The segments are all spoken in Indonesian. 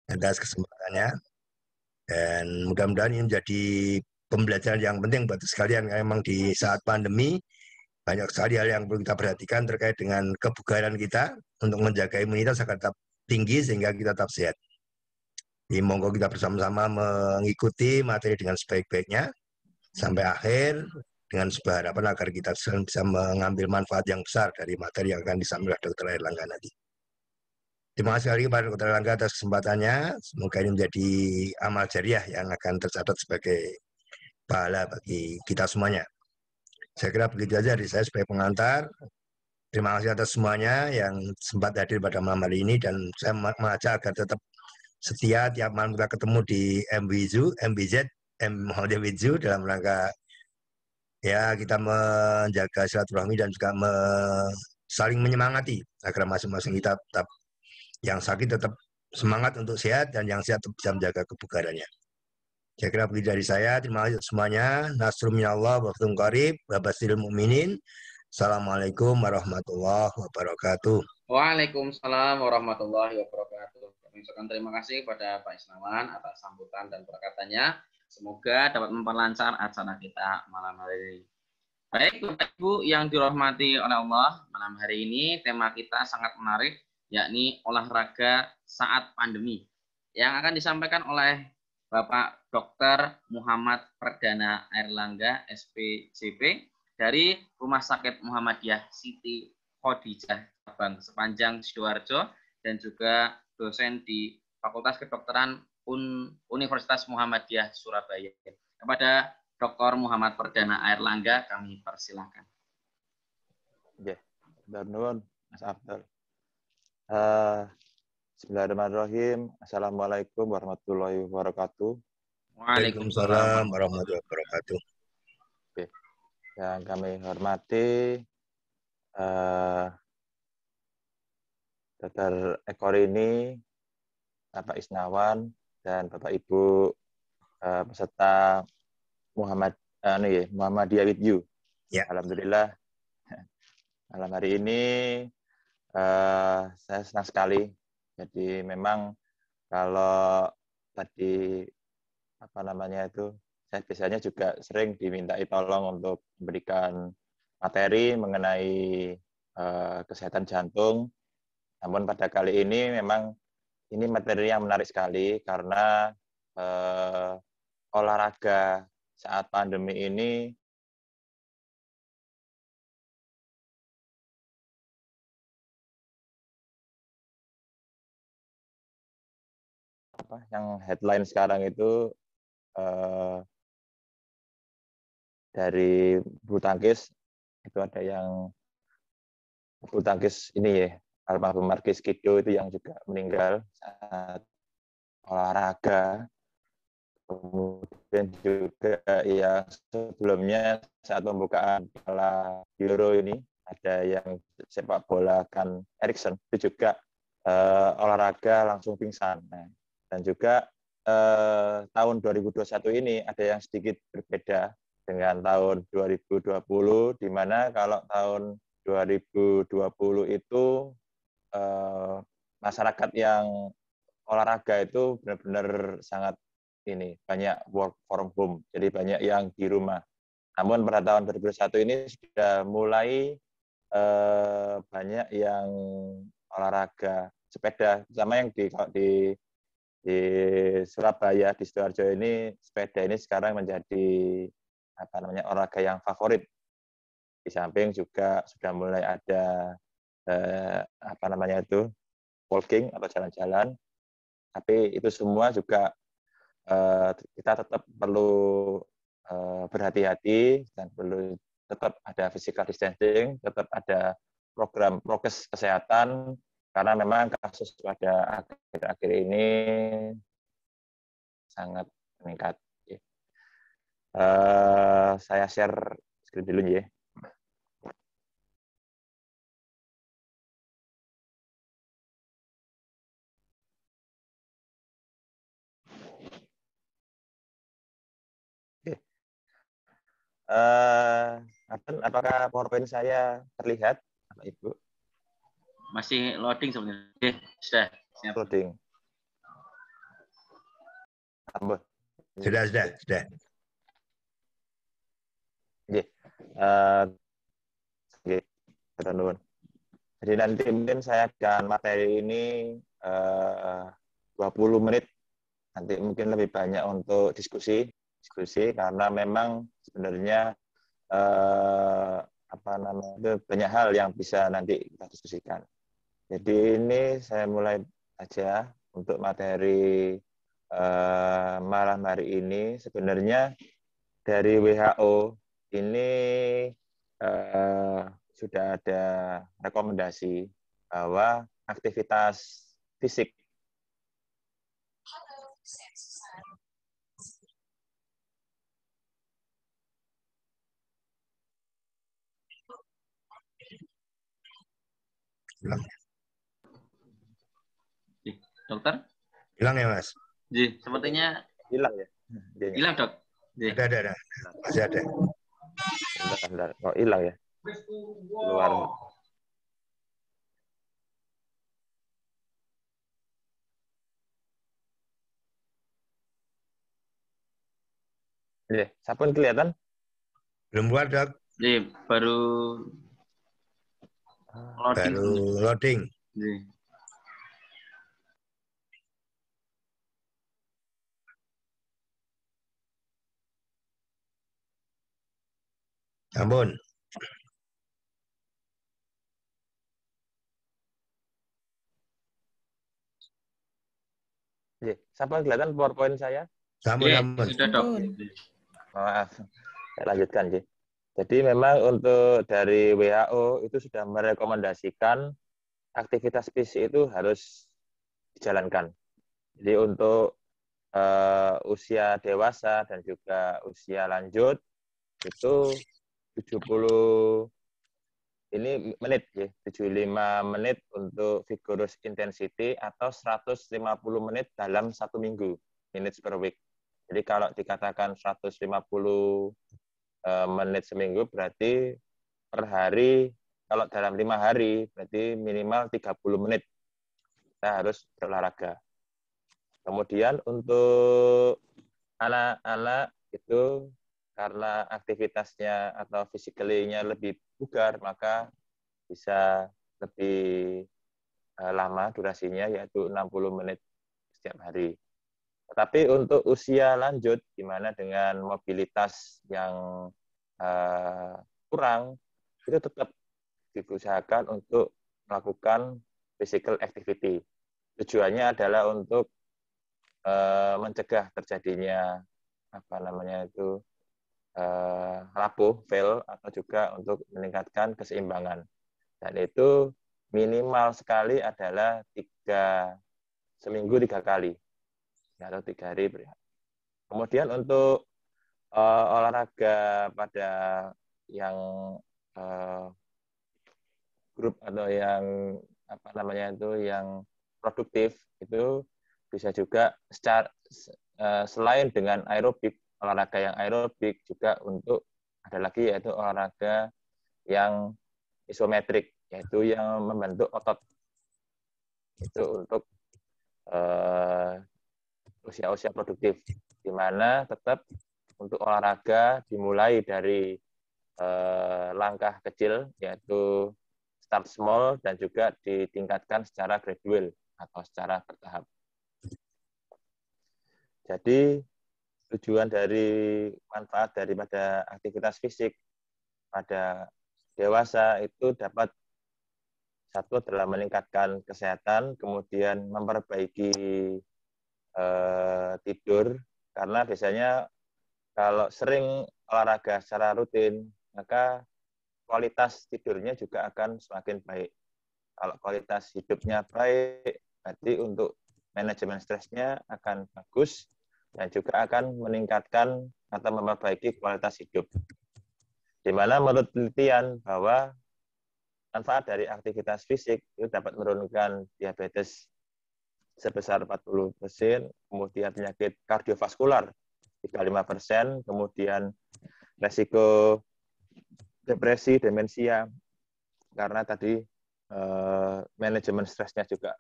atas kesempatannya. Dan mudah-mudahan ini menjadi pembelajaran yang penting buat sekalian. Memang di saat pandemi banyak sekali hal yang perlu kita perhatikan terkait dengan kebugaran kita untuk menjaga imunitas agar tetap tinggi sehingga kita tetap sehat. Jadi monggo kita bersama-sama mengikuti materi dengan sebaik-baiknya sampai akhir dengan sebuah harapan agar kita bisa mengambil manfaat yang besar dari materi yang akan disampaikan oleh Dr. Erlangga nanti. Terima kasih sekali kepada Dr. Erlangga atas kesempatannya. Semoga ini menjadi amal jariah yang akan tercatat sebagai pahala bagi kita semuanya. Saya kira begitu saja dari saya sebagai pengantar. Terima kasih atas semuanya yang sempat hadir pada malam hari ini dan saya mengajak agar tetap setia tiap malam kita ketemu di MBZ, dalam rangka ya kita menjaga silaturahmi dan juga saling menyemangati agar masing-masing kita tetap yang sakit tetap semangat untuk sehat dan yang sehat bisa menjaga kebugarannya. Saya kira begitu dari saya. Terima kasih semuanya. Nasrul minallah wa fathun qarib wa basyiril mu'minin. Assalamualaikum warahmatullahi wabarakatuh. Waalaikumsalam warahmatullahi wabarakatuh. Kami ucapkan terima kasih kepada Pak Isnawan atas sambutan dan perkataannya. Semoga dapat memperlancar acara kita malam hari ini. Baik, Bapak Ibu yang dirahmati oleh Allah, malam hari ini tema kita sangat menarik, yakni olahraga saat pandemi. Yang akan disampaikan oleh Bapak Dr. Muhammad Perdana Erlangga, SPCP, dari Rumah Sakit Muhammadiyah Siti Khadijah Cabang Sepanjang Sidoarjo dan juga dosen di Fakultas Kedokteran Universitas Muhammadiyah Surabaya. Kepada Dr. Muhammad Perdana Erlangga kami persilakan. Ya, Darnun, Mas Abdul. Bismillahirrahmanirrahim. Assalamualaikum warahmatullahi wabarakatuh. Waalaikumsalam warahmatullahi wabarakatuh. Oke. Yang kami hormati Dr. Ekorini, Bapak Isnawan, dan Bapak Ibu peserta Muhammadiyah with you. Ya. Alhamdulillah, malam hari ini saya senang sekali. Jadi memang kalau tadi saya biasanya juga sering dimintai tolong untuk memberikan materi mengenai kesehatan jantung. Namun pada kali ini memang ini materi yang menarik sekali karena olahraga saat pandemi ini yang headline sekarang itu dari bulu tangkis itu ada yang bulu tangkis ini ya, almarhum Markis Kido itu yang juga meninggal saat olahraga. Kemudian juga yang sebelumnya saat pembukaan Piala Euro ini ada yang sepak bola kan Erikson itu juga olahraga langsung pingsan. Nah, dan juga tahun 2021 ini ada yang sedikit berbeda dengan tahun 2020, di mana kalau tahun 2020 itu masyarakat yang olahraga itu benar-benar sangat banyak work from home, jadi banyak yang di rumah. Namun pada tahun 2021 ini sudah mulai banyak yang olahraga sepeda, terutama yang di Surabaya, di Sidoarjo ini, sepeda ini sekarang menjadi olahraga yang favorit. Di samping juga sudah mulai ada walking atau jalan-jalan, tapi itu semua juga kita tetap perlu berhati-hati dan perlu tetap ada physical distancing, tetap ada program prokes kesehatan, karena memang kasus pada akhir-akhir ini sangat meningkat. Saya share screen dulu ya. Apakah PowerPoint saya terlihat, Bapak Ibu? Masih loading sebenarnya. Sudah. Siap. Loading. Tambah. Sudah. Nggih. Nggih, terus nuwun. Jadi nanti mungkin saya akan materi ini 20 menit. Nanti mungkin lebih banyak untuk diskusi karena memang sebenarnya banyak hal yang bisa nanti kita diskusikan. Jadi ini saya mulai aja untuk materi malam hari ini. Sebenarnya dari WHO ini sudah ada rekomendasi bahwa aktivitas fisik Dokter? Hilang ya, Mas? Ji, sepertinya hilang ya. hilang, Dok. Ji. Ada. Masih ada. Bentar. Oh, hilang ya. Keluar. Iya, sampun kelihatan? Belum buat, Dok. Ji, baru loading. Baru loading. Ji. Ampun. Iya, sampun kelihatan PowerPoint saya? Sampun. Sudah, Dok. Maaf, saya lanjutkan, Ji. Jadi memang untuk dari WHO itu sudah merekomendasikan aktivitas fisik itu harus dijalankan. Jadi untuk usia dewasa dan juga usia lanjut itu 70 ini menit ya, 75 menit untuk vigorous intensity atau 150 menit dalam 1 minggu, minutes per week. Jadi kalau dikatakan 150 menit seminggu berarti per hari, kalau dalam 5 hari berarti minimal 30 menit kita harus berolahraga. Kemudian untuk anak-anak itu karena aktivitasnya atau physically-nya lebih bugar, maka bisa lebih lama durasinya, yaitu 60 menit setiap hari. Tetapi untuk usia lanjut, gimana dengan mobilitas yang kurang, itu tetap diusahakan untuk melakukan physical activity. Tujuannya adalah untuk mencegah terjadinya rapuh, fail, atau juga untuk meningkatkan keseimbangan. Dan itu minimal sekali adalah seminggu 3 kali atau 3 hari. Kemudian untuk olahraga pada yang grup atau yang yang produktif itu bisa juga selain dengan aerobik, olahraga yang aerobik juga untuk ada lagi yaitu olahraga yang isometrik, yaitu yang membentuk otot. Itu untuk usia-usia produktif, di mana tetap untuk olahraga dimulai dari langkah kecil, yaitu start small, dan juga ditingkatkan secara gradual atau secara bertahap. Jadi tujuan dari manfaat daripada aktivitas fisik pada dewasa itu dapat satu adalah meningkatkan kesehatan, kemudian memperbaiki tidur, karena biasanya kalau sering olahraga secara rutin, maka kualitas tidurnya juga akan semakin baik. Kalau kualitas hidupnya baik, berarti untuk manajemen stresnya akan bagus, dan juga akan meningkatkan atau memperbaiki kualitas hidup. Di mana menurut penelitian bahwa manfaat dari aktivitas fisik itu dapat menurunkan diabetes sebesar 40%, kemudian penyakit kardiovaskular 35%, kemudian resiko depresi, demensia, karena tadi manajemen stresnya juga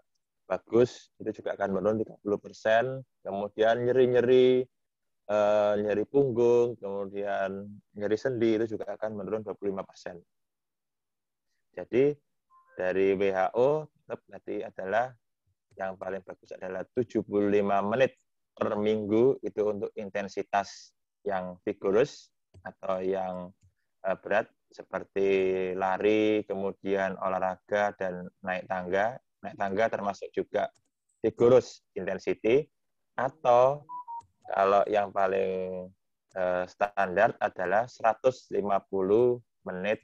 bagus, itu juga akan menurun 30%, kemudian nyeri-nyeri, nyeri punggung, kemudian nyeri sendi itu juga akan menurun 25%. Jadi dari WHO tetap tadi adalah yang paling bagus adalah 75 menit per minggu itu untuk intensitas yang vigorous atau yang berat seperti lari, kemudian olahraga dan naik tangga. Naik tangga termasuk juga vigorous intensity, atau kalau yang paling standar adalah 150 menit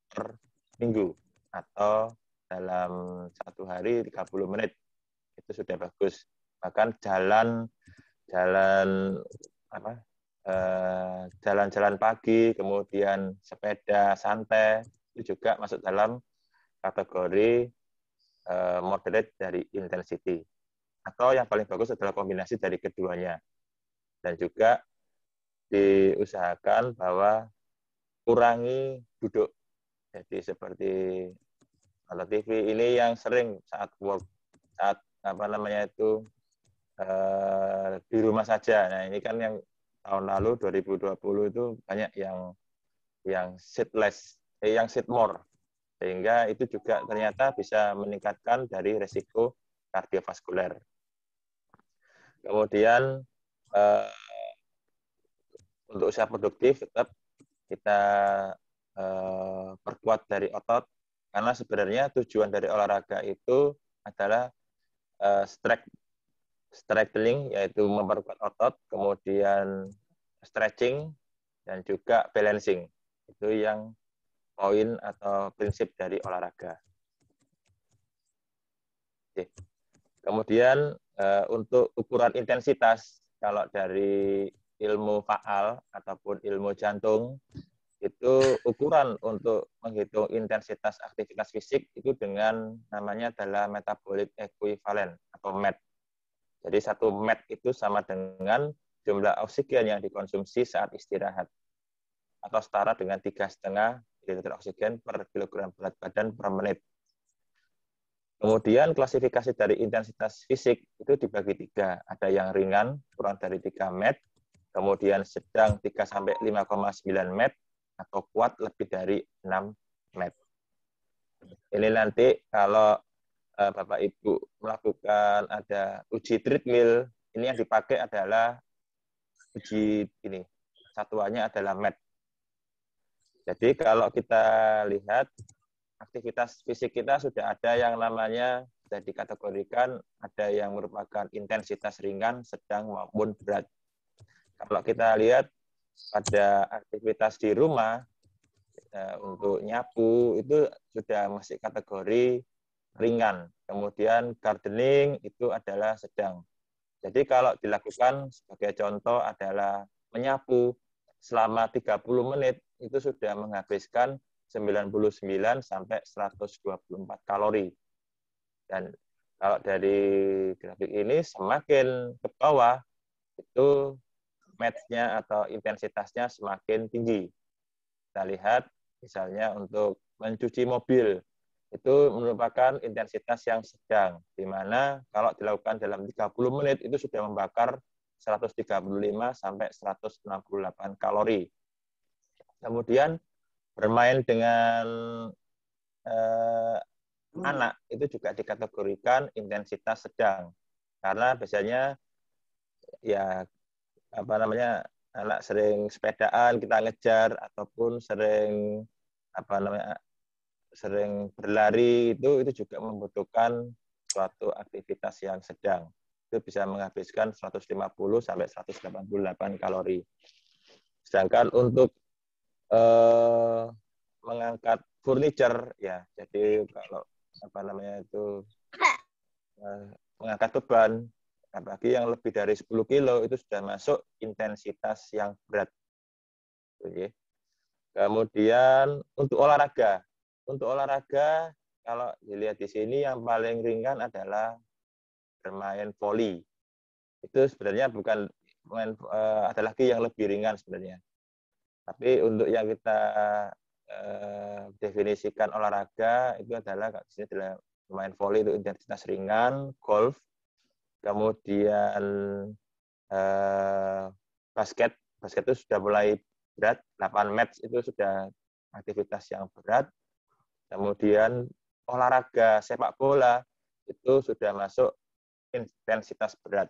per minggu atau dalam satu hari 30 menit. Itu sudah bagus. Bahkan jalan-jalan pagi, kemudian sepeda santai itu juga masuk dalam kategori moderate dari intensity. Atau yang paling bagus adalah kombinasi dari keduanya. Dan juga diusahakan bahwa kurangi duduk. Jadi seperti nonton TV ini yang sering saat di rumah saja. Nah, ini kan yang tahun lalu 2020 itu banyak yang sit less, yang sit more. Sehingga itu juga ternyata bisa meningkatkan dari resiko kardiovaskuler. Kemudian untuk usaha produktif tetap kita perkuat dari otot, karena sebenarnya tujuan dari olahraga itu adalah strengthening, yaitu memperkuat otot, kemudian stretching, dan juga balancing. Itu yang poin atau prinsip dari olahraga. Oke. Kemudian untuk ukuran intensitas, kalau dari ilmu faal ataupun ilmu jantung, itu ukuran untuk menghitung intensitas aktivitas fisik itu dengan namanya adalah metabolic equivalent atau MET. Jadi 1 MET itu sama dengan jumlah oksigen yang dikonsumsi saat istirahat, atau setara dengan 3,5 liter oksigen per kilogram berat badan per menit. Kemudian klasifikasi dari intensitas fisik itu dibagi 3. Ada yang ringan, kurang dari 3 MET, kemudian sedang 3-5,9 MET, atau kuat lebih dari 6 MET. Ini nanti kalau Bapak Ibu melakukan ada uji treadmill, ini yang dipakai adalah uji ini, satuannya adalah MET. Jadi kalau kita lihat aktivitas fisik kita sudah ada yang namanya, sudah dikategorikan, ada yang merupakan intensitas ringan, sedang maupun berat. Kalau kita lihat pada aktivitas di rumah, untuk nyapu itu sudah masih kategori ringan. Kemudian gardening itu adalah sedang. Jadi kalau dilakukan sebagai contoh adalah menyapu selama 30 menit itu sudah menghabiskan 99 sampai 124 kalori. Dan kalau dari grafik ini semakin ke bawah itu MET-nya atau intensitasnya semakin tinggi. Kita lihat misalnya untuk mencuci mobil, itu merupakan intensitas yang sedang, di mana kalau dilakukan dalam 30 menit itu sudah membakar 135 sampai 168 kalori. Kemudian bermain dengan anak itu juga dikategorikan intensitas sedang, karena biasanya ya anak sering sepedaan kita ngejar, ataupun sering sering berlari, itu juga membutuhkan suatu aktivitas yang sedang. Itu bisa menghabiskan 150 sampai 188 kalori. Sedangkan untuk mengangkat furniture, ya, jadi kalau mengangkat beban, apalagi yang lebih dari 10 kilo itu sudah masuk intensitas yang berat. Oke. Kemudian untuk olahraga kalau dilihat di sini yang paling ringan adalah bermain voli. Itu sebenarnya bukan ada lagi yang lebih ringan sebenarnya. Tapi untuk yang kita definisikan olahraga itu adalah di sini adalah bermain voli, itu intensitas ringan, golf, kemudian basket itu sudah mulai berat, 8 match itu sudah aktivitas yang berat. Kemudian olahraga sepak bola itu sudah masuk intensitas berat.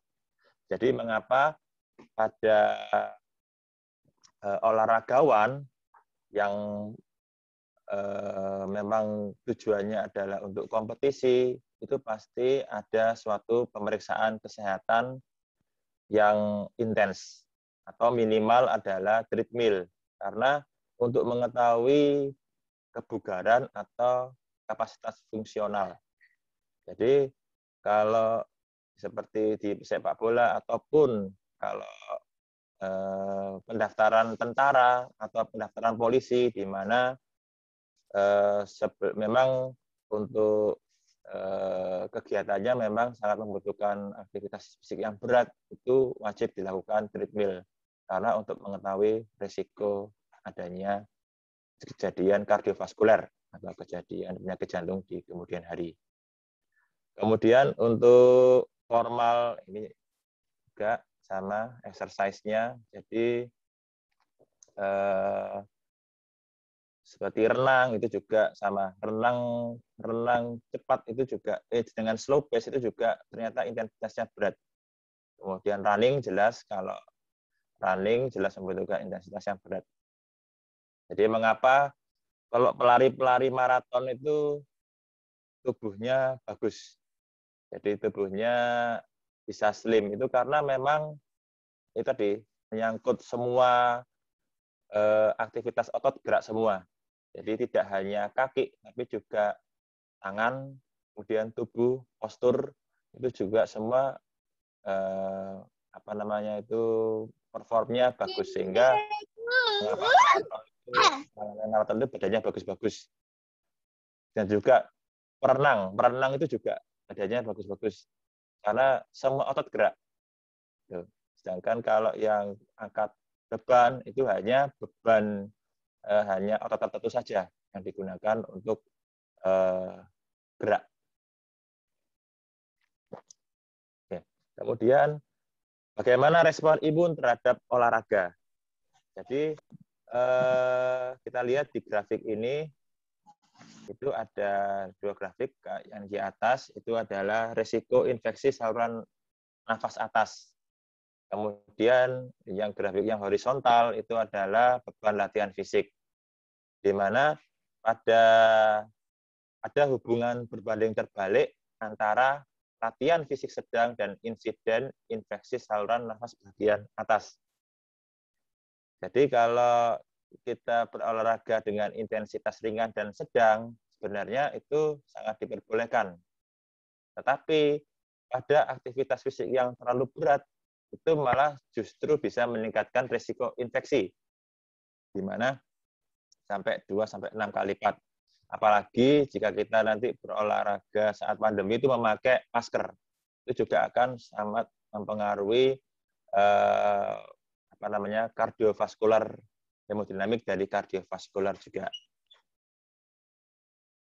Jadi mengapa pada olahragawan yang memang tujuannya adalah untuk kompetisi, itu pasti ada suatu pemeriksaan kesehatan yang intens atau minimal adalah treadmill, karena untuk mengetahui kebugaran atau kapasitas fungsional. Jadi kalau seperti di sepak bola ataupun kalau pendaftaran tentara atau pendaftaran polisi, di mana memang untuk kegiatannya memang sangat membutuhkan aktivitas fisik yang berat, itu wajib dilakukan treadmill karena untuk mengetahui risiko adanya kejadian kardiovaskuler atau kejadian penyakit jantung di kemudian hari. Kemudian untuk formal ini juga sama exercise-nya, jadi seperti renang itu juga sama, renang cepat itu juga dengan slow pace itu juga ternyata intensitasnya berat. Kemudian running jelas, kalau running jelas membutuhkan intensitas yang berat. Jadi mengapa kalau pelari-pelari maraton itu tubuhnya bagus, jadi tubuhnya bisa slim, itu karena memang itu tadi menyangkut semua aktivitas otot gerak semua. Jadi tidak hanya kaki, tapi juga tangan, kemudian tubuh, postur, itu juga semua performnya bagus, sehingga maraton itu badannya bagus-bagus. Dan juga perenang itu juga badannya bagus-bagus, karena semua otot gerak. Sedangkan kalau yang angkat beban itu hanya beban hanya otot tertentu saja yang digunakan untuk gerak. Oke. Kemudian bagaimana respon imun terhadap olahraga? Jadi kita lihat di grafik ini, itu ada 2 grafik. Yang di atas itu adalah risiko infeksi saluran nafas atas. Kemudian yang grafik yang horizontal itu adalah beban latihan fisik, di mana ada hubungan berbanding terbalik antara latihan fisik sedang dan insiden infeksi saluran nafas bagian atas. Jadi kalau kita berolahraga dengan intensitas ringan dan sedang, sebenarnya itu sangat diperbolehkan. Tetapi pada aktivitas fisik yang terlalu berat, itu malah justru bisa meningkatkan risiko infeksi, di mana sampai 2-6 kali lipat. Apalagi jika kita nanti berolahraga saat pandemi itu memakai masker, itu juga akan sangat mempengaruhi kardiovaskular, hemodinamik dari kardiovaskular juga.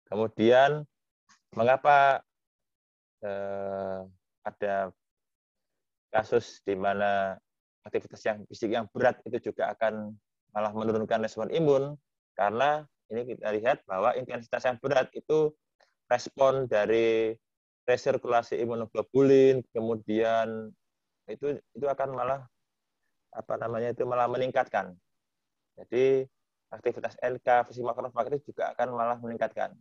Kemudian mengapa ada kasus di mana aktivitas yang fisik yang berat itu juga akan malah menurunkan respon imun, karena ini kita lihat bahwa intensitas yang berat itu respon dari resirkulasi imunoglobulin, kemudian itu akan malah malah meningkatkan. Jadi aktivitas NK, fungsi makrofag itu juga akan malah meningkatkan.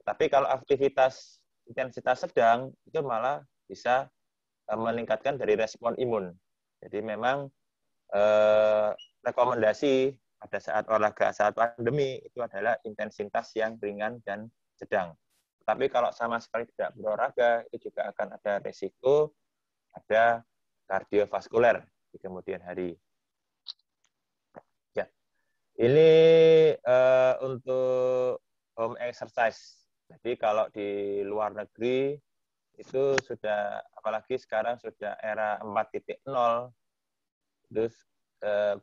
Tapi kalau aktivitas intensitas sedang itu malah bisa meningkatkan dari respon imun. Jadi memang rekomendasi pada saat olahraga saat pandemi itu adalah intensitas yang ringan dan sedang. Tapi kalau sama sekali tidak berolahraga, itu juga akan ada risiko ada kardiovaskuler di kemudian hari. Ya, ini untuk home exercise. Jadi kalau di luar negeri itu sudah, apalagi sekarang sudah era 4.0, terus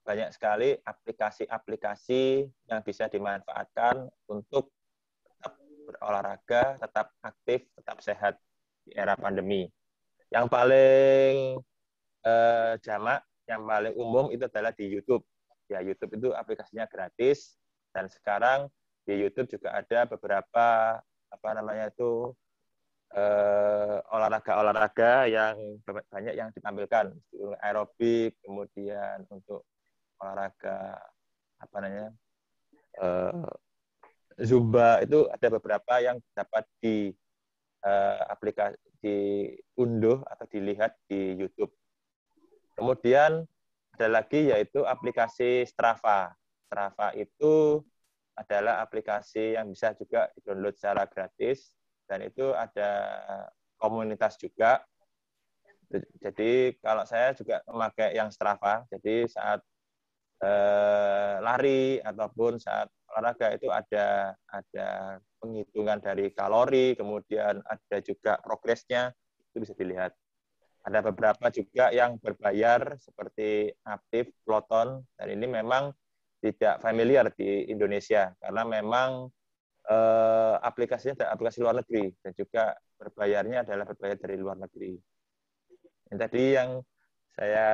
banyak sekali aplikasi-aplikasi yang bisa dimanfaatkan untuk tetap berolahraga, tetap aktif, tetap sehat di era pandemi. Yang paling jamak yang paling umum itu adalah di YouTube. Ya, YouTube itu aplikasinya gratis, dan sekarang di YouTube juga ada beberapa olahraga-olahraga yang banyak yang ditampilkan, aerobik, kemudian untuk olahraga Zumba, itu ada beberapa yang dapat aplikasi diunduh atau dilihat di YouTube. Kemudian ada lagi yaitu aplikasi Strava. Strava itu adalah aplikasi yang bisa juga di-download secara gratis, dan itu ada komunitas juga. Jadi kalau saya juga memakai yang Strava, jadi saat lari ataupun saat olahraga itu ada penghitungan dari kalori, kemudian ada juga progresnya, itu bisa dilihat. Ada beberapa juga yang berbayar seperti Aktif, Peloton, dan ini memang tidak familiar di Indonesia karena memang aplikasinya adalah aplikasi luar negeri, dan juga berbayarnya adalah berbayar dari luar negeri. Yang tadi yang saya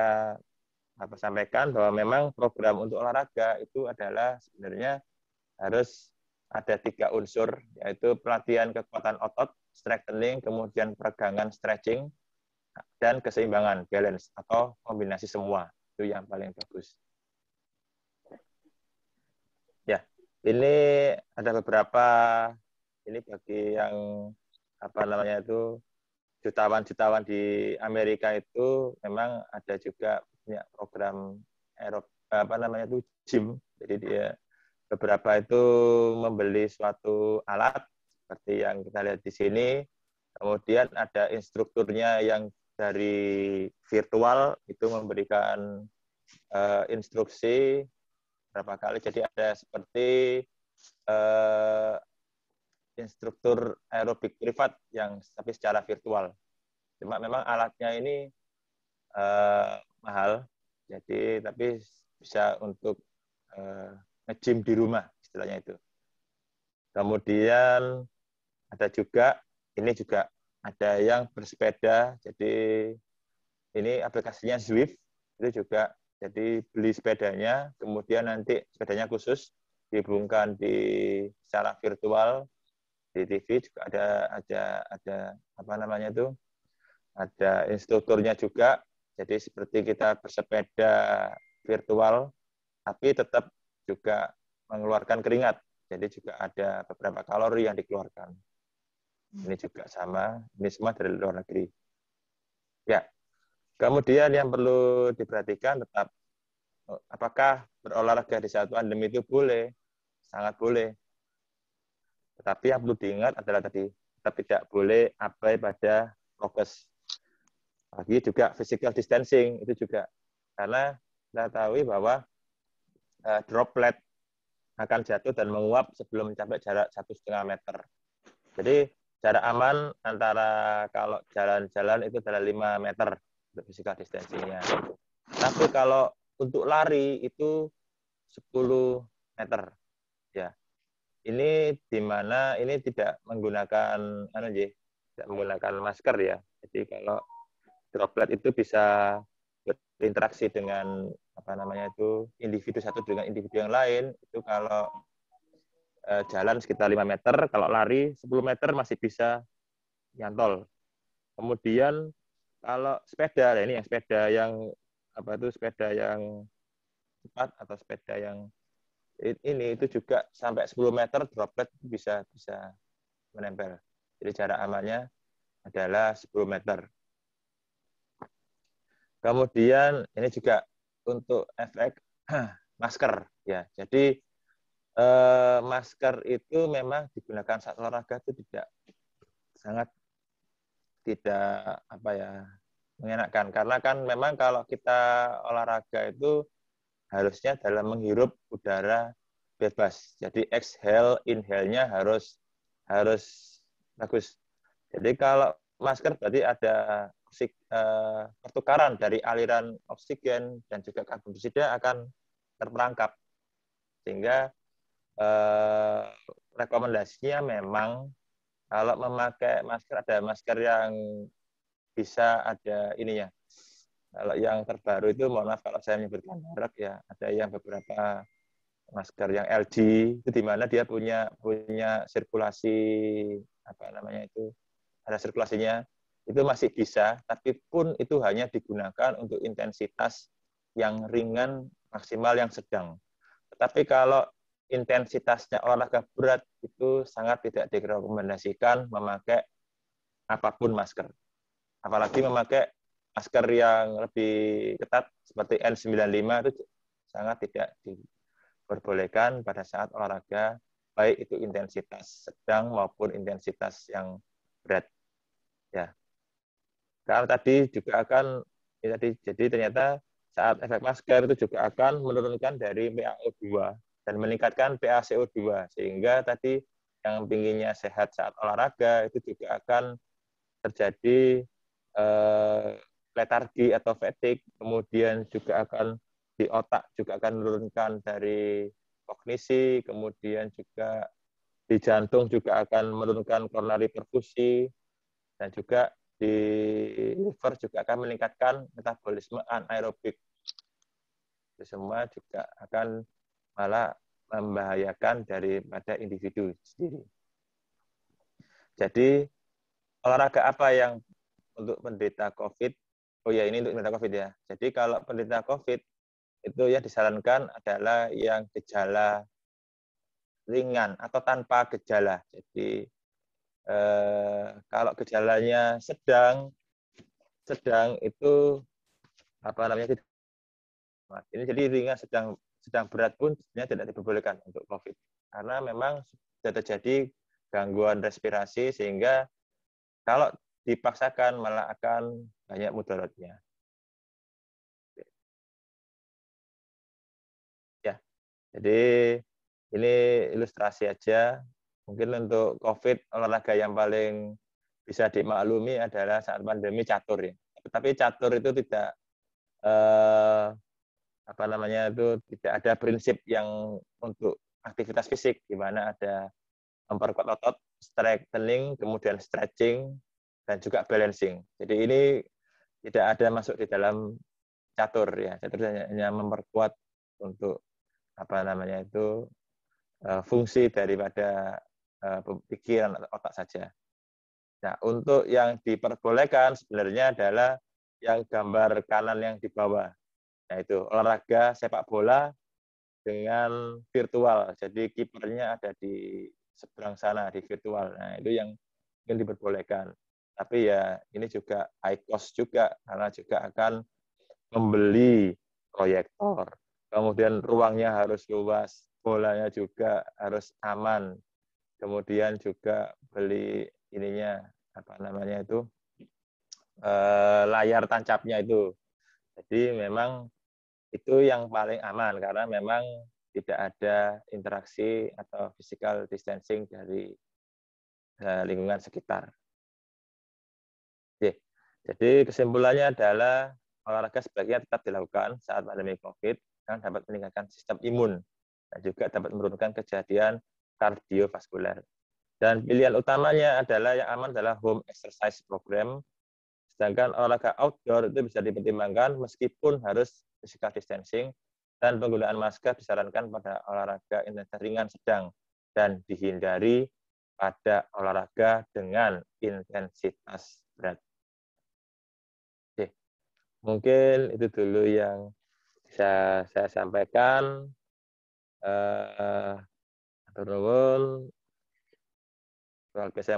sampaikan bahwa memang program untuk olahraga itu adalah sebenarnya harus ada 3 unsur, yaitu pelatihan kekuatan otot, strengthening, kemudian peregangan, stretching, dan keseimbangan, balance, atau kombinasi semua. Itu yang paling bagus. Ya, ini ada beberapa, ini bagi yang jutawan di Amerika itu memang ada juga punya program gym. Jadi dia beberapa itu membeli suatu alat seperti yang kita lihat di sini. Kemudian ada instrukturnya yang dari virtual itu memberikan instruksi berapa kali. Jadi ada seperti instruktur aerobik privat yang tapi secara virtual. Cuma memang alatnya ini mahal, jadi tapi bisa untuk nge-gym di rumah istilahnya itu. Kemudian ada juga, ini juga ada yang bersepeda, jadi ini aplikasinya Zwift, itu juga jadi beli sepedanya, kemudian nanti sepedanya khusus dihubungkan secara virtual di TV, juga ada instrukturnya juga, jadi seperti kita bersepeda virtual tapi tetap juga mengeluarkan keringat, jadi juga ada beberapa kalori yang dikeluarkan. Ini juga sama, ini semua dari luar negeri. Ya, kemudian yang perlu diperhatikan tetap, apakah berolahraga di saat pandemi itu boleh? Sangat boleh. Tetapi yang perlu diingat adalah tadi, tetap tidak boleh abai pada prokes. Lagi juga physical distancing, itu juga. Karena kita tahu bahwa droplet akan jatuh dan menguap sebelum mencapai jarak 1,5 meter. Jadi jarak aman antara kalau jalan-jalan itu adalah 5 meter untuk physical distancing-nya. Tapi kalau untuk lari itu 10 meter. Ya. Ini di mana ini tidak menggunakan tidak menggunakan masker ya. Jadi kalau droplet itu bisa berinteraksi dengan individu satu dengan individu yang lain, itu kalau jalan sekitar 5 meter, kalau lari 10 meter masih bisa nyantol. Kemudian kalau sepeda, ini yang sepeda yang cepat atau sepeda yang ini itu juga sampai 10 meter droplet bisa menempel. Jadi jarak amannya adalah 10 meter. Kemudian ini juga untuk efek masker ya. Jadi masker itu memang digunakan saat olahraga itu sangat tidak mengenakan, karena kan memang kalau kita olahraga itu harusnya dalam menghirup udara bebas. Jadi exhale, inhale-nya harus bagus. Jadi kalau masker berarti ada pertukaran dari aliran oksigen dan juga karbon dioksida akan terperangkap. Sehingga rekomendasinya memang kalau memakai masker, ada masker yang bisa ada ininya, Kalau yang terbaru itu, mohon maaf kalau saya menyebutkan merek ya, ada yang beberapa masker yang LG itu di mana dia punya sirkulasi apa namanya itu, ada sirkulasinya, itu masih bisa, tapi pun itu hanya digunakan untuk intensitas yang ringan maksimal yang sedang. Tetapi kalau intensitasnya olahraga berat itu sangat tidak direkomendasikan memakai apapun masker. Apalagi memakai masker yang lebih ketat seperti N95 itu sangat tidak diperbolehkan pada saat olahraga, baik itu intensitas sedang maupun intensitas yang berat. Ya. Karena tadi juga akan jadi ternyata saat efek masker itu juga akan menurunkan dari PaO2 dan meningkatkan PaCO2, sehingga tadi yang pinginnya sehat saat olahraga itu juga akan terjadi letargi atau fatigue, kemudian juga akan di otak juga akan menurunkan dari kognisi, kemudian juga di jantung juga akan menurunkan coronary perfusi, dan juga di liver juga akan meningkatkan metabolisme anaerobik. Itu semua juga akan malah membahayakan daripada individu sendiri. Jadi olahraga apa yang untuk penderita COVID? Oh ya, ini untuk penderita COVID ya. Jadi kalau penderita COVID itu yang disarankan adalah yang gejala ringan atau tanpa gejala. Jadi kalau gejalanya sedang itu apa namanya? Ini jadi ringan, sedang berat pun sebenarnya tidak diperbolehkan untuk COVID, karena memang sudah terjadi gangguan respirasi sehingga kalau dipaksakan malah akan banyak mudaratnya. Ya, jadi ini ilustrasi aja. Mungkin untuk COVID olahraga yang paling bisa dimaklumi adalah saat pandemi catur ya. Tapi catur itu tidak apa namanya itu tidak ada prinsip yang untuk aktivitas fisik di mana ada memperkuat otot, strengthening, kemudian stretching, dan juga balancing. Jadi ini tidak ada masuk di dalam catur ya. Catur hanya memperkuat untuk apa namanya itu fungsi daripada pikiran atau otak saja. Nah, untuk yang diperbolehkan sebenarnya adalah yang gambar kanan yang di bawah. Nah, itu olahraga sepak bola dengan virtual. Jadi kipernya ada di seberang sana di virtual. Nah, itu yang mungkin diperbolehkan. Tapi ya ini juga high cost juga karena juga akan membeli proyektor. Kemudian ruangnya harus luas, bolanya juga harus aman. Kemudian juga beli ininya apa namanya itu layar tancapnya itu. Jadi memang itu yang paling aman karena memang tidak ada interaksi atau physical distancing dari lingkungan sekitar. Oke. Jadi kesimpulannya adalah olahraga sebaiknya tetap dilakukan saat pandemi COVID yang dapat meningkatkan sistem imun dan juga dapat menurunkan kejadian kardiovaskuler. Dan pilihan utamanya adalah yang aman adalah home exercise program. Sedangkan olahraga outdoor itu bisa dipertimbangkan meskipun harus physical distancing dan penggunaan masker disarankan pada olahraga intensitas ringan sedang dan dihindari pada olahraga dengan intensitas berat. Oke. Mungkin itu dulu yang bisa saya sampaikan. Saya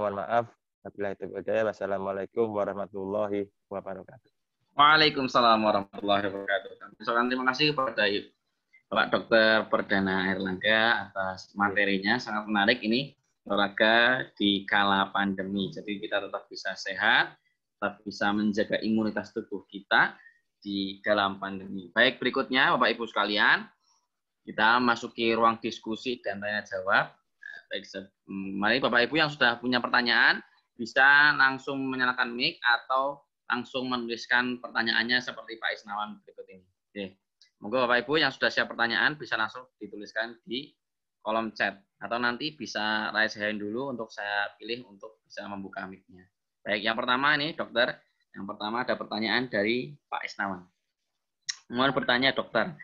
mohon maaf. Wassalamualaikum warahmatullahi wabarakatuh. Waalaikumsalam warahmatullahi wabarakatuh. Terima kasih kepada Pak Dr. Perdana Airlangga atas materinya, sangat menarik ini olahraga di kala pandemi. Jadi kita tetap bisa sehat, tetap bisa menjaga imunitas tubuh kita di dalam pandemi. Baik, berikutnya Bapak Ibu sekalian, kita masuki ruang diskusi dan tanya jawab. Baik, mari Bapak Ibu yang sudah punya pertanyaan bisa langsung menyalakan mic atau langsung menuliskan pertanyaannya seperti Pak Isnawan berikut ini. Oke. Moga Bapak Ibu yang sudah siap pertanyaan bisa langsung dituliskan di kolom chat atau nanti bisa raise hand dulu untuk saya pilih untuk bisa membuka mic-nya. Baik, yang pertama ini Dokter Yang pertama ada pertanyaan dari Pak Isnawan. Mohon bertanya dokter,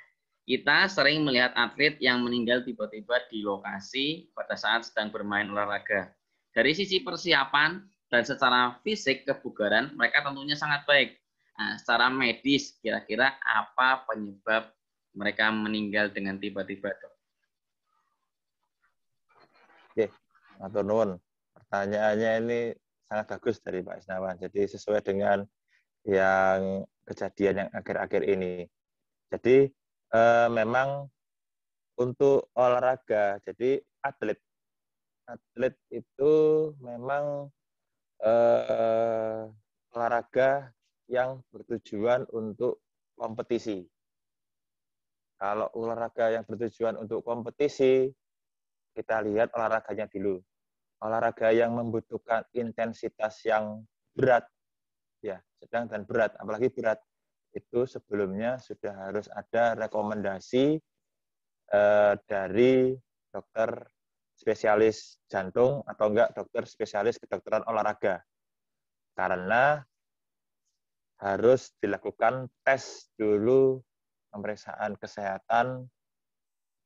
kita sering melihat atlet yang meninggal tiba-tiba di lokasi pada saat sedang bermain olahraga. Dari sisi persiapan dan secara fisik kebugaran mereka tentunya sangat baik. Nah, secara medis kira-kira apa penyebab mereka meninggal dengan tiba-tiba, dok? Oke, matur nuwun. Pertanyaannya ini sangat bagus dari Pak Isnawan. Jadi sesuai dengan yang kejadian yang akhir-akhir ini. Jadi memang untuk olahraga, jadi atlet itu memang olahraga yang bertujuan untuk kompetisi. Kalau olahraga yang bertujuan untuk kompetisi, kita lihat olahraganya dulu. Olahraga yang membutuhkan intensitas yang berat, ya sedang dan berat, apalagi berat, itu sebelumnya sudah harus ada rekomendasi dari dokter spesialis jantung atau enggak dokter spesialis kedokteran olahraga. Karena harus dilakukan tes dulu pemeriksaan kesehatan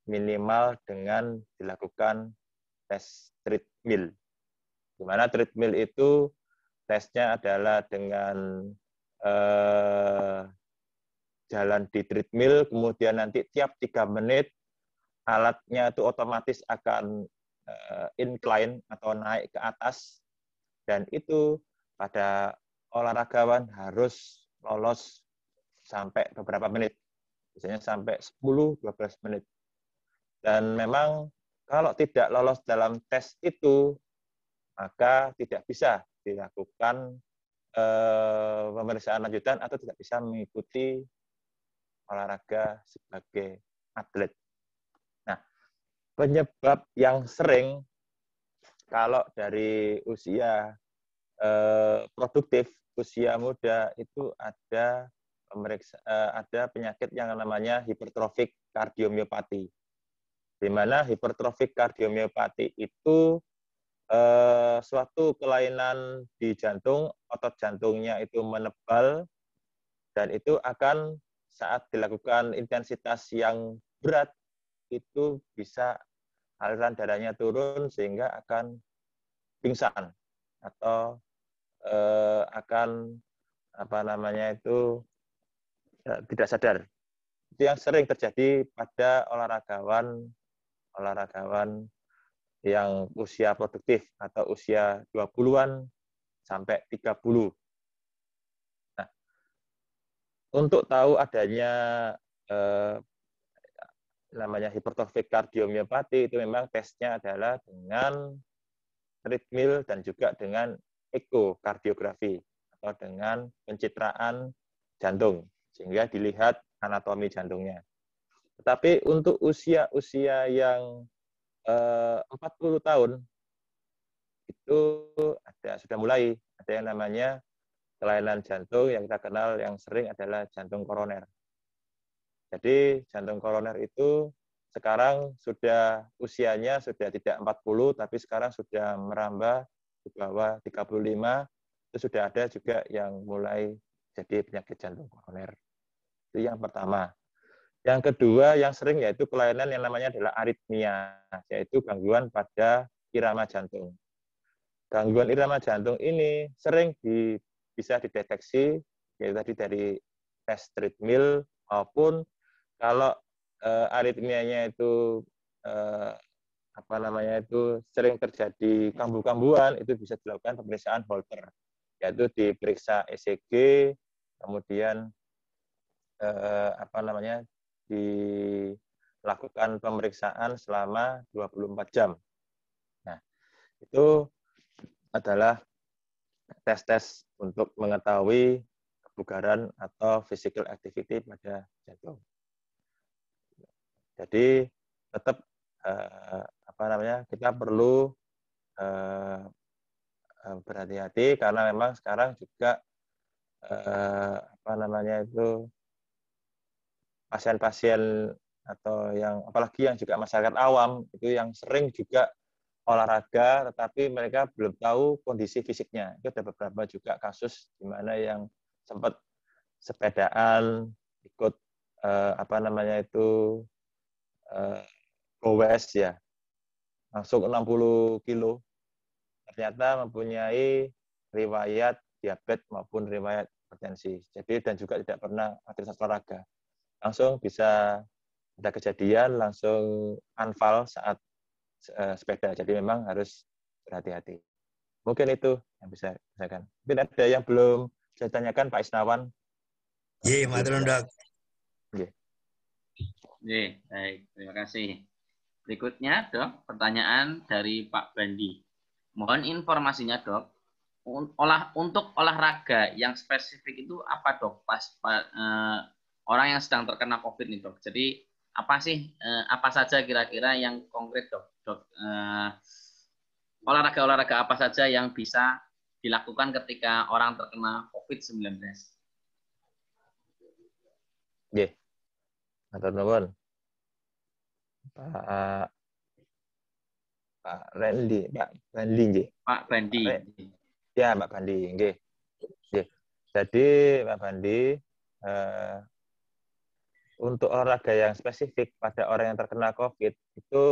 minimal dengan dilakukan tes treadmill. Di mana treadmill itu tesnya adalah dengan jalan di treadmill, kemudian nanti tiap 3 menit alatnya itu otomatis akan incline atau naik ke atas, dan itu pada olahragawan harus lolos sampai beberapa menit, biasanya sampai 10-12 menit. Dan memang kalau tidak lolos dalam tes itu, maka tidak bisa dilakukan pemeriksaan lanjutan atau tidak bisa mengikuti olahraga sebagai atlet. Nah, penyebab yang sering kalau dari usia produktif, usia muda itu ada penyakit yang namanya hipertrofik kardiomiopati. Di mana hipertrofik kardiomiopati itu suatu kelainan di jantung, otot jantungnya itu menebal, dan itu akan saat dilakukan intensitas yang berat, itu bisa aliran darahnya turun sehingga akan pingsan atau akan tidak sadar. Itu yang sering terjadi pada olahragawan yang usia produktif atau usia 20-an sampai 30. Nah, untuk tahu adanya namanya hipertrofik kardiomiopati, itu memang tesnya adalah dengan treadmill dan juga dengan ekokardiografi atau dengan pencitraan jantung sehingga dilihat anatomi jantungnya. Tetapi untuk usia-usia yang 40 tahun itu sudah mulai ada yang namanya kelainan jantung yang kita kenal yang sering adalah jantung koroner. Jadi jantung koroner itu sekarang sudah usianya sudah tidak 40, tapi sekarang sudah merambah di bawah 35, itu sudah ada juga yang mulai jadi penyakit jantung koroner. Itu yang pertama. Yang kedua yang sering yaitu kelainan yang namanya adalah aritmia, yaitu gangguan pada irama jantung. Gangguan irama jantung ini sering bisa dideteksi yaitu tadi dari tes treadmill maupun kalau aritmianya itu sering terjadi kambuh-kambuhan, itu bisa dilakukan pemeriksaan Holter, yaitu diperiksa ECG, kemudian dilakukan pemeriksaan selama 24 jam. Nah, itu adalah tes-tes untuk mengetahui kebugaran atau physical activity pada jantung. Jadi tetap kita perlu berhati-hati karena memang sekarang juga pasien-pasien atau yang apalagi yang juga masyarakat awam itu yang sering juga olahraga, tetapi mereka belum tahu kondisi fisiknya. Itu ada beberapa juga kasus di mana yang sempat sepedaan, ikut apa namanya itu gowes ya, langsung 60 kilo, ternyata mempunyai riwayat diabetes maupun riwayat hipertensi. Jadi dan juga tidak pernah aktivitas olahraga. Langsung bisa ada kejadian, langsung anfal saat sepeda. Jadi memang harus berhati-hati. Mungkin itu yang bisa disampaikan. Mungkin ada yang belum saya tanyakan Pak Isnawan. Iya, matur nuwun, Dok. Baik, terima kasih. Berikutnya, Dok, pertanyaan dari Pak Bandi. Mohon informasinya, Dok. Untuk olahraga yang spesifik itu apa, Dok? Orang yang sedang terkena COVID nih, Dok. Jadi apa saja kira-kira yang konkret, Dok? Olahraga-olahraga apa saja yang bisa dilakukan ketika orang terkena COVID-19? Nggih. Matur nuwun. Pak Randy, Pak Bandi nggih. Pak Bandi. Ya, Pak Bandi nggih. Nggih. Jadi Pak Bandi untuk olahraga yang spesifik pada orang yang terkena COVID itu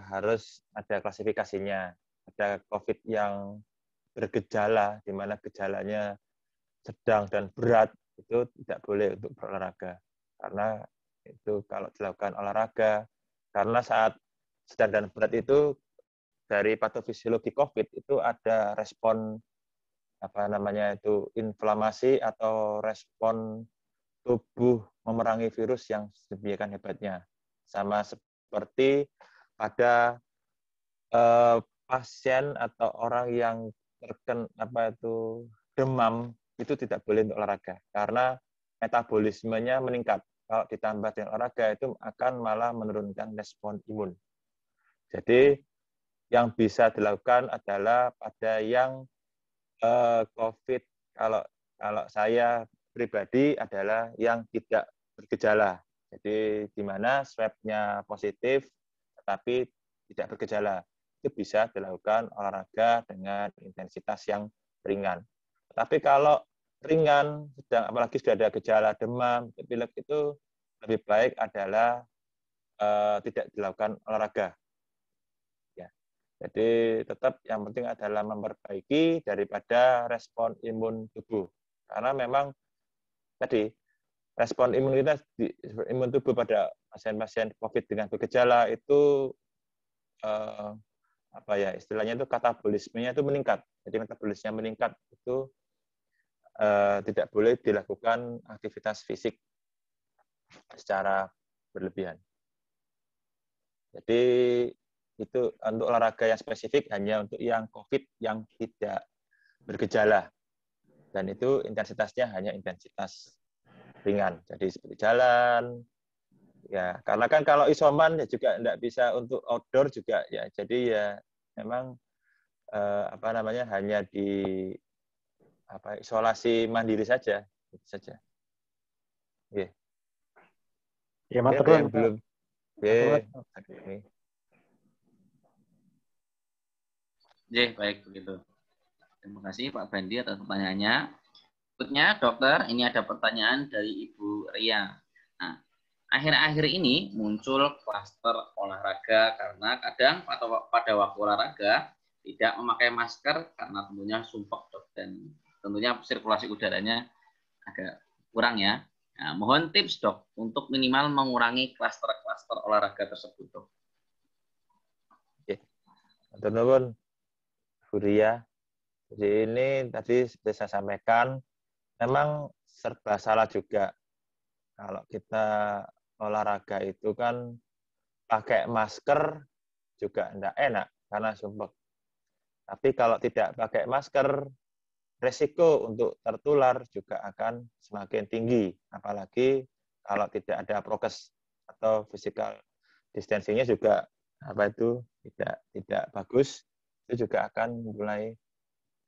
harus ada klasifikasinya. Ada COVID yang bergejala, di mana gejalanya sedang dan berat, itu tidak boleh untuk berolahraga. Karena itu kalau dilakukan olahraga, karena saat sedang dan berat itu dari patofisiologi COVID itu ada respon inflamasi atau respon tubuh memerangi virus yang sedemikian hebatnya. Sama seperti pada pasien atau orang yang terkena demam itu tidak boleh untuk olahraga karena metabolismenya meningkat. Kalau ditambah dengan olahraga itu akan malah menurunkan respon imun. Jadi yang bisa dilakukan adalah pada yang COVID, kalau saya pribadi adalah yang tidak bergejala. Jadi di mana swab-nya positif tetapi tidak bergejala. Itu bisa dilakukan olahraga dengan intensitas yang ringan. Tapi kalau ringan, apalagi sudah ada gejala demam, pilek, itu lebih baik adalah tidak dilakukan olahraga. Ya. Jadi tetap yang penting adalah memperbaiki daripada respon imun tubuh. Karena memang tadi respon imun tubuh pada pasien-pasien COVID dengan bergejala itu istilahnya itu katabolismenya itu meningkat. Jadi metabolismenya meningkat itu tidak boleh dilakukan aktivitas fisik secara berlebihan. Jadi itu untuk olahraga yang spesifik hanya untuk yang COVID yang tidak bergejala. Dan itu intensitasnya hanya intensitas ringan. Jadi seperti jalan, ya karena kan kalau isoman ya juga tidak bisa untuk outdoor juga ya. Jadi ya memang hanya di isolasi mandiri saja, itu saja. Yeah. Ya, matur nuwun. Belum. Baik begitu. Terima kasih Pak Bandi atas pertanyaannya. Berikutnya, Dokter, ini ada pertanyaan dari Ibu Ria. Nah, akhir-akhir ini muncul klaster olahraga karena kadang pada waktu olahraga tidak memakai masker karena tentunya sumpek, Dok, dan tentunya sirkulasi udaranya agak kurang ya. Nah, mohon tips, Dok, untuk minimal mengurangi klaster-klaster olahraga tersebut, Dok. Oke. Matur nuwun, Bu Ria. Jadi ini tadi seperti saya sampaikan, memang serba salah juga. Kalau kita olahraga itu kan pakai masker juga tidak enak karena sumpek. Tapi kalau tidak pakai masker, resiko untuk tertular juga akan semakin tinggi. Apalagi kalau tidak ada prokes atau physical distancing-nya juga tidak bagus, itu juga akan mulai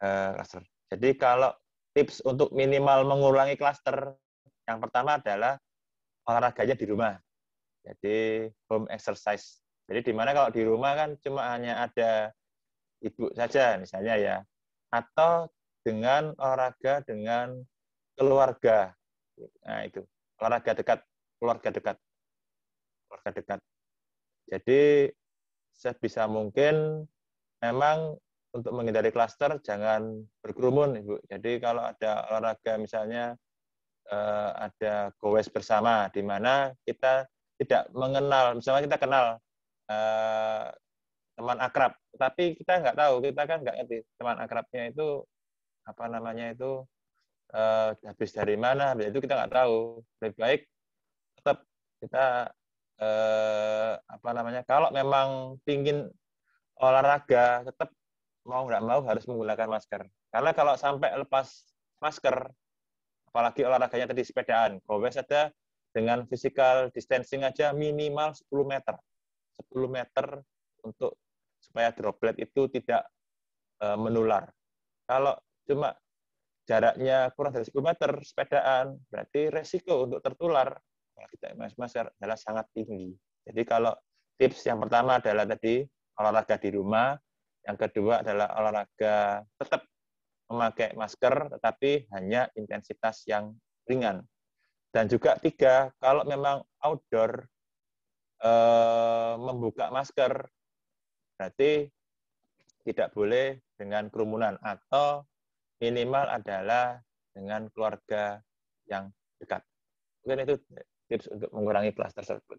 klaster. Jadi kalau tips untuk minimal mengurangi klaster, yang pertama adalah olahraganya di rumah. Jadi home exercise. Jadi di mana kalau di rumah kan cuma hanya ada ibu saja misalnya ya, atau dengan olahraga dengan keluarga. Nah itu olahraga dekat, keluarga dekat. Jadi sebisa mungkin memang untuk menghindari klaster jangan berkerumun, Ibu. Jadi kalau ada olahraga misalnya ada goes bersama di mana kita tidak mengenal, misalnya kita kenal teman akrab, tapi kita nggak tahu, kita kan nggak ngerti teman akrabnya itu apa namanya itu habis dari mana, itu kita nggak tahu. Lebih baik tetap kita apa namanya, kalau memang ingin olahraga tetap mau nggak mau harus menggunakan masker. Karena kalau sampai lepas masker, apalagi olahraganya tadi sepedaan, gowes ada dengan physical distancing aja minimal 10 meter. 10 meter untuk supaya droplet itu tidak menular. Kalau cuma jaraknya kurang dari 10 meter sepedaan, berarti resiko untuk tertular kita masker adalah sangat tinggi. Jadi kalau tips yang pertama adalah tadi olahraga di rumah, yang kedua adalah olahraga tetap memakai masker, tetapi hanya intensitas yang ringan. Dan juga 3, kalau memang outdoor membuka masker, berarti tidak boleh dengan kerumunan, atau minimal adalah dengan keluarga yang dekat. Mungkin itu tips untuk mengurangi klaster tersebut.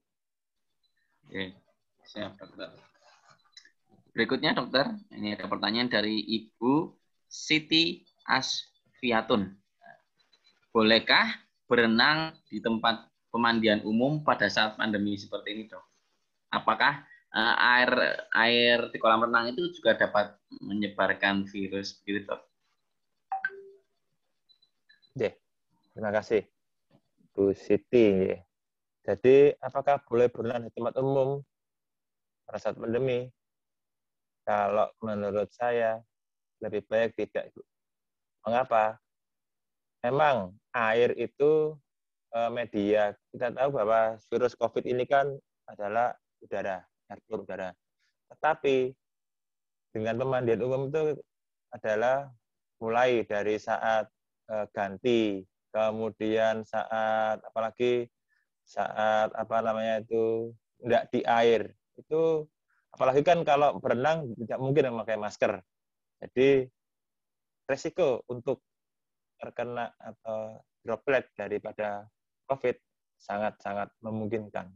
Oke, siap dokter. Berikutnya dokter, ini ada pertanyaan dari Ibu Siti Asfiatun. Bolehkah berenang di tempat pemandian umum pada saat pandemi seperti ini, Dok? Apakah air di kolam renang itu juga dapat menyebarkan virus begitu, Dok? Oke, terima kasih Bu Siti. Jadi apakah boleh berenang di tempat umum pada saat pandemi? Kalau menurut saya lebih baik tidak, Ibu. Mengapa? Memang air itu media. Kita tahu bahwa virus COVID ini kan adalah udara, airborne udara. Tetapi dengan pemandian umum itu adalah mulai dari saat ganti, kemudian saat apalagi saat apa namanya itu enggak di air. Itu apalagi kan kalau berenang tidak mungkin memakai masker. Jadi resiko untuk terkena atau droplet daripada COVID sangat-sangat memungkinkan.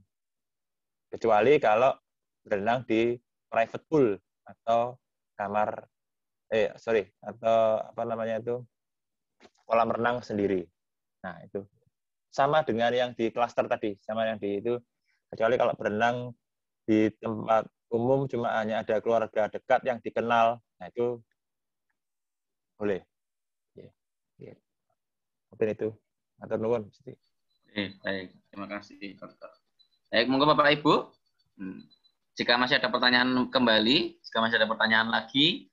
Kecuali kalau berenang di private pool atau kamar atau apa namanya itu kolam renang sendiri. Nah, itu sama dengan yang di klaster tadi, sama yang di itu, kecuali kalau berenang di tempat umum cuma hanya ada keluarga dekat yang dikenal, nah itu boleh. Ya. Mungkin itu. Atur nuwun. Baik, terima kasih dokter. Baik, monggo Bapak Ibu. Jika masih ada pertanyaan kembali, jika masih ada pertanyaan lagi,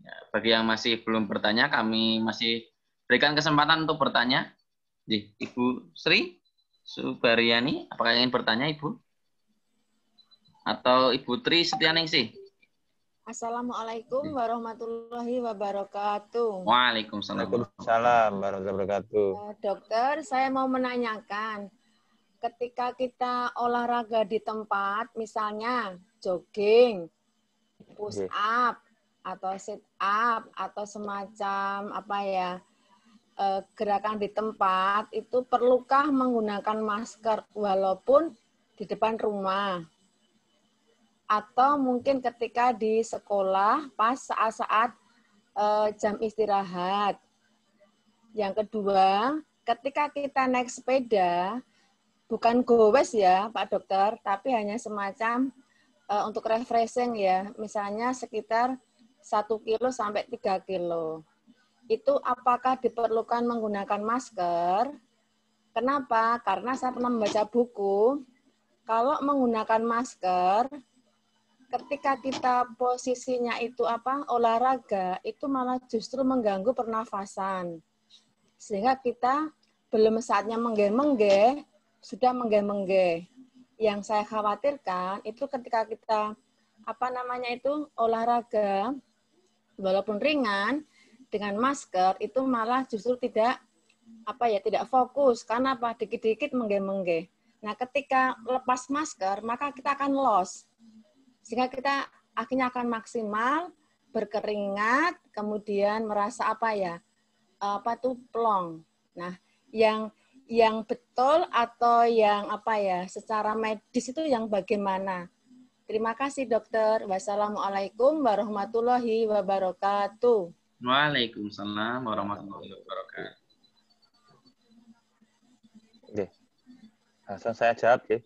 ya, bagi yang masih belum bertanya, kami masih berikan kesempatan untuk bertanya. Ibu Sri Subaryani, apakah ingin bertanya Ibu? Atau Ibu Tri Setianingsih? Assalamualaikum warahmatullahi wabarakatuh. Waalaikumsalam. Waalaikumsalam warahmatullahi wabarakatuh. Dokter, saya mau menanyakan, ketika kita olahraga di tempat, misalnya jogging, push up, atau sit up, atau semacam apa ya, gerakan di tempat, itu perlukah menggunakan masker walaupun di depan rumah? Atau mungkin ketika di sekolah pas saat-saat jam istirahat. Yang kedua, ketika kita naik sepeda, bukan gowes ya Pak Dokter, tapi hanya semacam untuk refreshing ya, misalnya sekitar 1 kilo sampai 3 kilo. Itu apakah diperlukan menggunakan masker? Kenapa? Karena saya pernah membaca buku, kalau menggunakan masker, ketika kita posisinya itu olahraga, itu malah justru mengganggu pernafasan. Sehingga kita belum saatnya menggeh-menggeh, sudah menggeh-menggeh. yang saya khawatirkan itu ketika kita olahraga walaupun ringan dengan masker itu malah justru tidak fokus karena dikit-dikit mengge-mengge. Nah, ketika lepas masker maka kita akan loss. Sehingga kita akhirnya akan maksimal berkeringat, kemudian merasa plong. Nah, yang betul atau yang secara medis itu yang bagaimana? Terima kasih dokter. Wassalamualaikum warahmatullahi wabarakatuh. Waalaikumsalam warahmatullahi wabarakatuh. Oke. Langsung saya jawab, ya.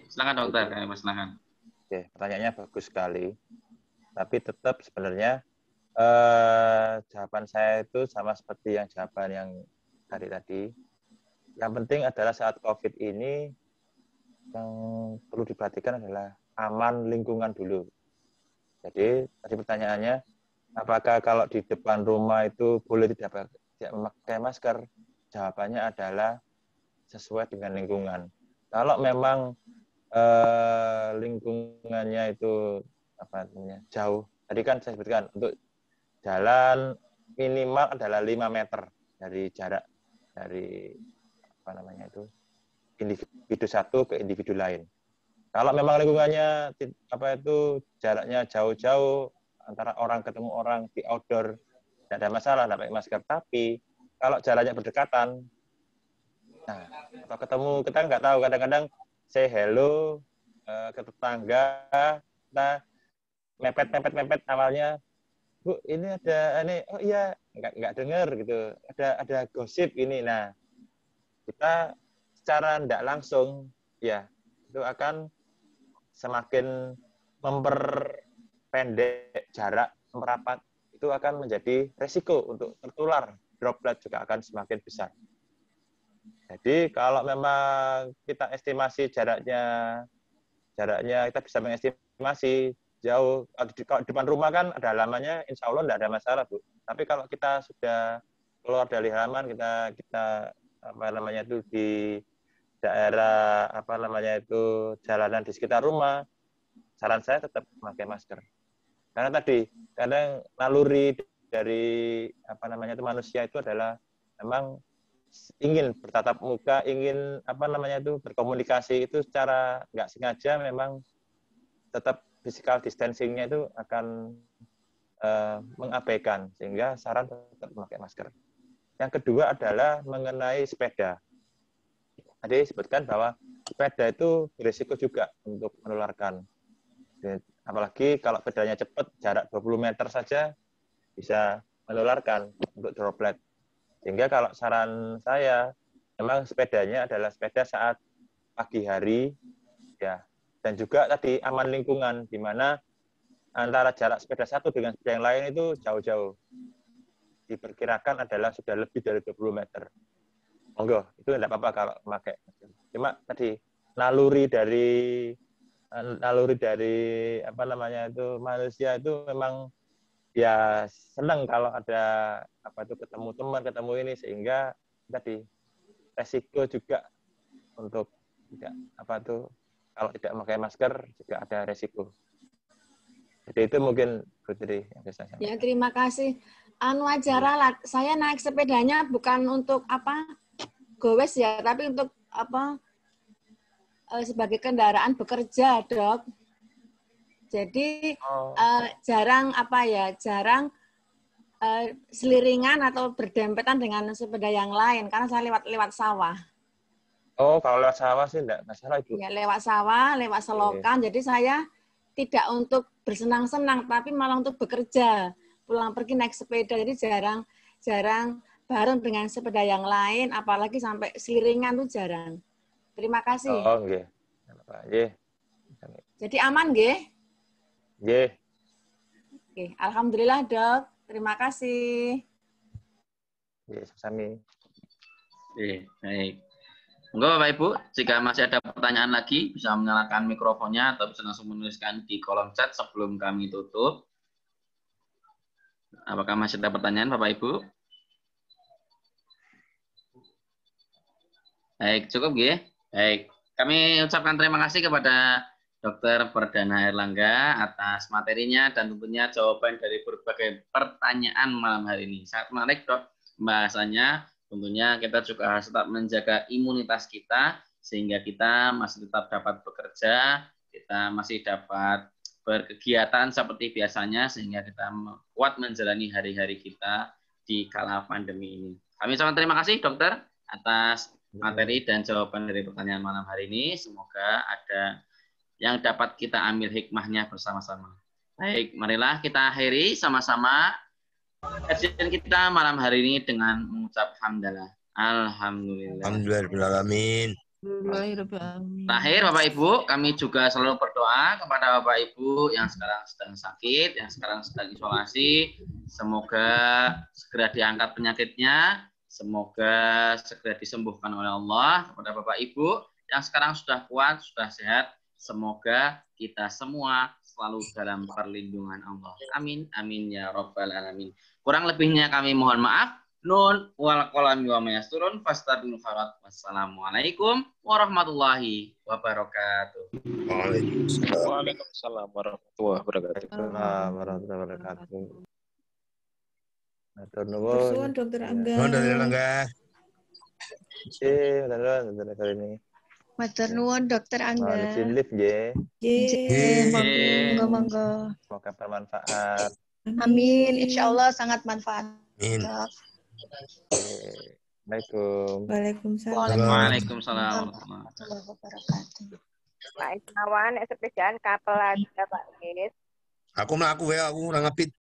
Silakan dokter, silakan. Oke, pertanyaannya bagus sekali. Tapi tetap sebenarnya jawaban saya itu sama seperti jawaban yang tadi. Yang penting adalah saat COVID ini yang perlu diperhatikan adalah aman lingkungan dulu. Jadi tadi pertanyaannya, apakah kalau di depan rumah itu boleh tidak memakai masker? Jawabannya adalah sesuai dengan lingkungan. Kalau memang lingkungannya itu jauh, tadi kan saya sebutkan untuk jalan minimal adalah 5 meter dari jarak dari individu satu ke individu lain. Kalau memang lingkungannya jaraknya jauh-jauh antara orang ketemu orang di outdoor, tidak ada masalah, tidak pakai masker. Tapi kalau jaraknya berdekatan, atau ketemu, kita nggak tahu, kadang-kadang say hello ke tetangga, kita mepet awalnya, Bu, ini ada oh iya, nggak dengar gitu, ada gosip ini. Nah, kita secara tidak langsung itu akan semakin memperpendek jarak merapat, itu akan menjadi resiko untuk tertular, droplet juga akan semakin besar. Jadi kalau memang kita estimasi jaraknya kita bisa mengestimasi jauh. Kalau di depan rumah kan ada halamannya, insya Allah tidak ada masalah, Bu. Tapi kalau kita sudah keluar dari halaman, kita di daerah jalanan di sekitar rumah, saran saya tetap memakai masker. Karena tadi kadang naluri dari manusia itu adalah memang ingin bertatap muka, ingin berkomunikasi, itu secara nggak sengaja memang tetap physical distancing-nya itu akan mengabaikan, sehingga saran tetap memakai masker. Yang kedua adalah mengenai sepeda. Tadi disebutkan bahwa sepeda itu berisiko juga untuk menularkan. Apalagi kalau sepedanya cepat, jarak 20 meter saja bisa menularkan untuk droplet. Sehingga kalau saran saya, memang sepedanya adalah sepeda saat pagi hari, dan juga tadi aman lingkungan, di mana antara jarak sepeda satu dengan sepeda yang lain itu jauh-jauh. Diperkirakan adalah sudah lebih dari 20 meter. Monggo, itu tidak apa-apa kalau memakai. Cuma tadi naluri dari manusia itu memang senang kalau ada ketemu teman, ketemu ini, sehingga tadi resiko juga untuk kalau tidak memakai masker juga ada resiko. Jadi itu mungkin Putri yang bisa saya sampaikan. Ya, terima kasih. Aja ralat, saya naik sepedanya bukan untuk gowes ya, tapi untuk sebagai kendaraan bekerja, Dok. Jadi jarang seliringan atau berdempetan dengan sepeda yang lain karena saya lewat sawah. Oh, kalau lewat sawah sih enggak masalah, Ibu. Ya, lewat sawah, lewat selokan. Jadi saya tidak untuk bersenang-senang, tapi malah untuk bekerja. Pulang pergi naik sepeda, jadi jarang bareng dengan sepeda yang lain, apalagi sampai seliringan tuh jarang. Terima kasih. Oh, nggih. Nggih. Jadi aman, nggih? Nggih. Oke, alhamdulillah, Dok. Terima kasih. Nggih, sami. Baik. Enggak, Bapak Ibu, jika masih ada pertanyaan lagi, bisa menyalakan mikrofonnya atau bisa langsung menuliskan di kolom chat sebelum kami tutup. Apakah masih ada pertanyaan, Bapak Ibu? Baik, cukup, ya? Baik. Kami ucapkan terima kasih kepada Dr. Perdana Erlangga atas materinya dan tentunya jawaban dari berbagai pertanyaan malam hari ini. Sangat menarik, Dok, pembahasannya. Tentunya kita juga harus tetap menjaga imunitas kita sehingga kita masih tetap dapat bekerja, kita masih dapat berkegiatan seperti biasanya sehingga kita kuat menjalani hari-hari kita di kala pandemi ini. Kami ucapkan terima kasih, Dokter, atas materi dan jawaban dari pertanyaan malam hari ini. Semoga ada yang dapat kita ambil hikmahnya bersama-sama. Baik, marilah kita akhiri sama-sama kajian kita malam hari ini dengan mengucap hamdalah. Alhamdulillah. Alhamdulillahirrahmanirrahim. Terakhir, Bapak Ibu, kami juga selalu berdoa kepada Bapak Ibu yang sekarang sedang sakit, yang sekarang sedang isolasi. Semoga segera diangkat penyakitnya, semoga segera disembuhkan oleh Allah. Kepada Bapak Ibu yang sekarang sudah kuat, sudah sehat, semoga kita semua selalu dalam perlindungan Allah. Amin, amin ya Rabbal Alamin. Kurang lebihnya kami mohon maaf. Nun wal qalami wa ma yasturun fastabiqul khairat. Wassalamualaikum warahmatullahi wabarakatuh. Waalaikumsalam warahmatullahi wabarakatuh. Waalaikumsalam warahmatullahi wabarakatuh. Matur nuwun. Dokter Angga. Nuwun Dokter Angga. Matur kali ini. Matur nuwun Dokter Angga. Izin live nggih. Monggo. Semoga bermanfaat. Amin. Insyaallah sangat manfaat. Amin. Assalamualaikum. Waalaikumsalam. Waalaikumsalam warahmatullahi wabarakatuh. Pak Isnawan, sepedaan kapel aja Pak Gis. Aku mlaku ya, aku ora ngepit.